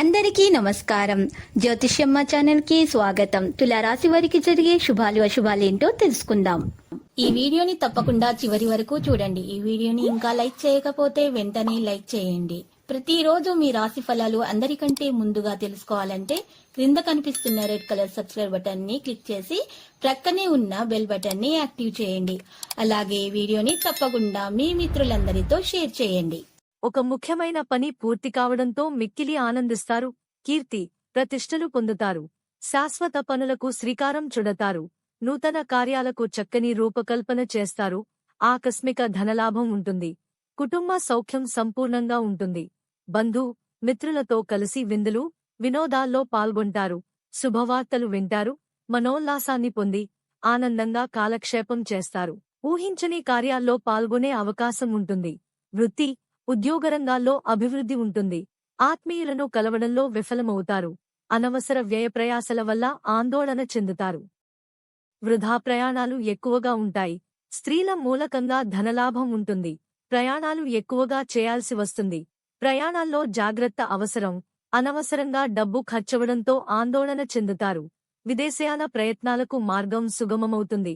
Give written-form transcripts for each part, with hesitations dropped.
అందరికీ నమస్కారం. జ్యోతిష్యమ్మ ఛానల్ కి స్వాగతం. తులారాశి వారికి జరిగే శుభాలు అశుభాలేంటో తెలుసుకుందాం. ఈ వీడియోని తప్పకుండా చివరి వరకు చూడండి. ఈ వీడియోని ఇంకా లైక్ చేయకపోతే వెంటనే లైక్ చేయండి. ప్రతిరోజు మీ రాశి ఫలాలు అందరికంటే ముందుగా తెలుసుకోవాలంటే క్రింద కనిపిస్తున్న రెడ్ కలర్ సబ్స్క్రైబ్ బటన్ ని క్లిక్ చేసి ప్రక్కనే ఉన్న బెల్ బటన్ ని యాక్టివ్ చేయండి. అలాగే వీడియోని తప్పకుండా మీ మిత్రులందరితో షేర్ చేయండి. ఒక ముఖ్యమైన పని పూర్తి కావడంతో మిక్కిలి ఆనందిస్తారు, కీర్తి ప్రతిష్టలు పొందుతారు, శాశ్వత పనులకు శ్రీకారం చుడతారు, నూతన కార్యాలకు చక్కని రూపకల్పన చేస్తారు, ఆకస్మిక ధనలాభం ఉంటుంది, కుటుంబ సౌఖ్యం సంపూర్ణంగా ఉంటుంది, బంధు మిత్రులతో కలిసి విందులు వినోదాల్లో పాల్గొంటారు, శుభవార్తలు వింటారు, మనోల్లాసాన్ని పొంది ఆనందంగా కాలక్షేపం చేస్తారు, ఊహించని కార్యాల్లో పాల్గొనే అవకాశం ఉంటుంది, వృత్తి ఉద్యోగరంగాల్లో అభివృద్ధి ఉంటుంది, ఆత్మీయులను కలవడంలో విఫలమవుతారు, అనవసర వ్యయప్రయాసల వల్ల ఆందోళన చెందుతారు, వృధా ప్రయాణాలు ఎక్కువగా ఉంటాయి, స్త్రీల మూలకంగా ధనలాభం ఉంటుంది, ప్రయాణాలు ఎక్కువగా చేయాల్సి వస్తుంది, ప్రయాణాల్లో జాగ్రత్త అవసరం, అనవసరంగా డబ్బు ఖర్చవడంతో ఆందోళన చెందుతారు, విదేశయాన ప్రయత్నాలకు మార్గం సుగమమవుతుంది,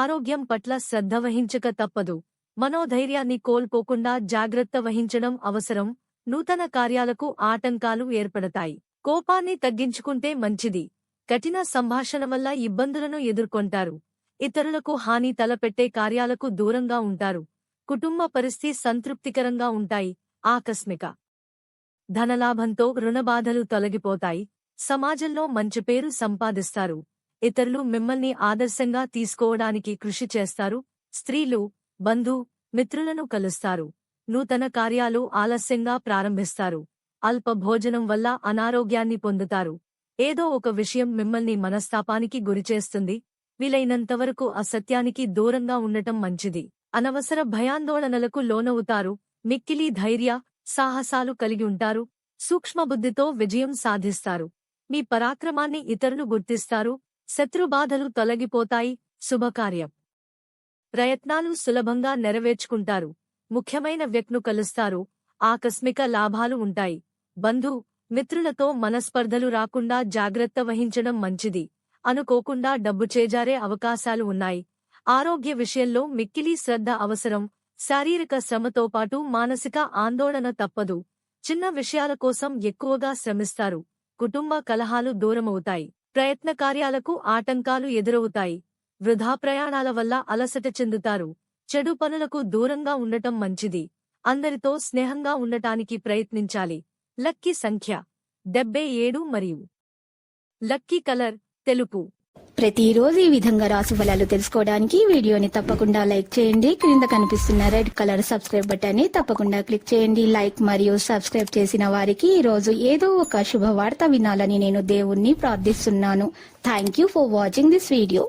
ఆరోగ్యం పట్ల శ్రద్ధ వహించక తప్పదు, మనోధైర్యాన్ని కోల్పోకుండా జాగ్రత్త వహించడం అవసరం, నూతన కార్యాలకు ఆటంకాలు ఏర్పడతాయి, కోపాన్ని తగ్గించుకుంటే మంచిది, కఠిన సంభాషణ వల్ల ఇబ్బందులను ఎదుర్కొంటారు, ఇతరులకు హాని తలపెట్టే కార్యాలకు దూరంగా ఉంటారు, కుటుంబ పరిస్థితి సంతృప్తికరంగా ఉంటాయి, ఆకస్మిక ధనలాభంతో రుణబాధలు తొలగిపోతాయి, సమాజంలో మంచి పేరు సంపాదిస్తారు, ఇతరులు మిమ్మల్ని ఆదర్శంగా తీసుకోవడానికి కృషి చేస్తారు, స్త్రీలు బంధు మిత్రులను కలుస్తారు, నూతన కార్యాలు ఆలస్యంగా ప్రారంభిస్తారు, అల్ప భోజనం వల్ల అనారోగ్యాన్ని పొందుతారు, ఏదో ఒక విషయం మిమ్మల్ని మనస్తాపానికి గురిచేస్తుంది, వీలైనంతవరకు అసత్యానికి దూరంగా ఉండటం మంచిది, అనవసర భయాందోళనలకు లోనవుతారు, మిక్కిలి ధైర్య సాహసాలు కలిగి ఉంటారు, సూక్ష్మబుద్ధితో విజయం సాధిస్తారు, మీ పరాక్రమాన్ని ఇతరులు గుర్తిస్తారు, శత్రుబాధలు తొలగిపోతాయి, శుభకార్యం ప్రయత్నాలు సులభంగా నెరవేర్చుకుంటారు, ముఖ్యమైన వ్యక్తులు కలుస్తారు, ఆకస్మిక లాభాలు ఉంటాయి, బంధు మిత్రులతో మనస్పర్ధలు రాకుండా జాగ్రత్త వహించడం మంచిది, అనుకోకుండా డబ్బు చేజారే అవకాశాలు ఉన్నాయి, ఆరోగ్య విషయంలో మిక్కిలి శ్రద్ధ అవసరం, శారీరక శ్రమతో పాటు మానసిక ఆందోళన తప్పదు, చిన్న విషయాల కోసం ఎక్కువగా శ్రమిస్తారు, కుటుంబ కలహాలు దూరమవుతాయి, ప్రయత్న కార్యాలకు ఆటంకాలు ఎదురవుతాయి, వృధా ప్రయాణాల వల్ల అలసట చెందుతారు, చెడు పనులకు దూరంగా ఉండటం మంచిది, అందరితో స్నేహంగా ఉండటానికి ప్రయత్నించాలి, లక్కీ సంఖ్య 77 మరియు లక్కీ కలర్ తెలుపు. ప్రతిరోజు ఈ విధంగా రాశి ఫలాలు తెలుసుకోవడానికి వీడియోని తప్పకుండా లైక్ చేయండి. క్రింద కనిపిస్తున్న రెడ్ కలర్ సబ్స్క్రైబ్ బటన్ ని తప్పకుండా క్లిక్ చేయండి. లైక్ మరియు సబ్స్క్రైబ్ చేసిన వారికి ఈ రోజు ఏదో ఒక శుభవార్త వినాలని నేను దేవుణ్ణి ప్రార్థిస్తున్నాను. Thank you for watching this video.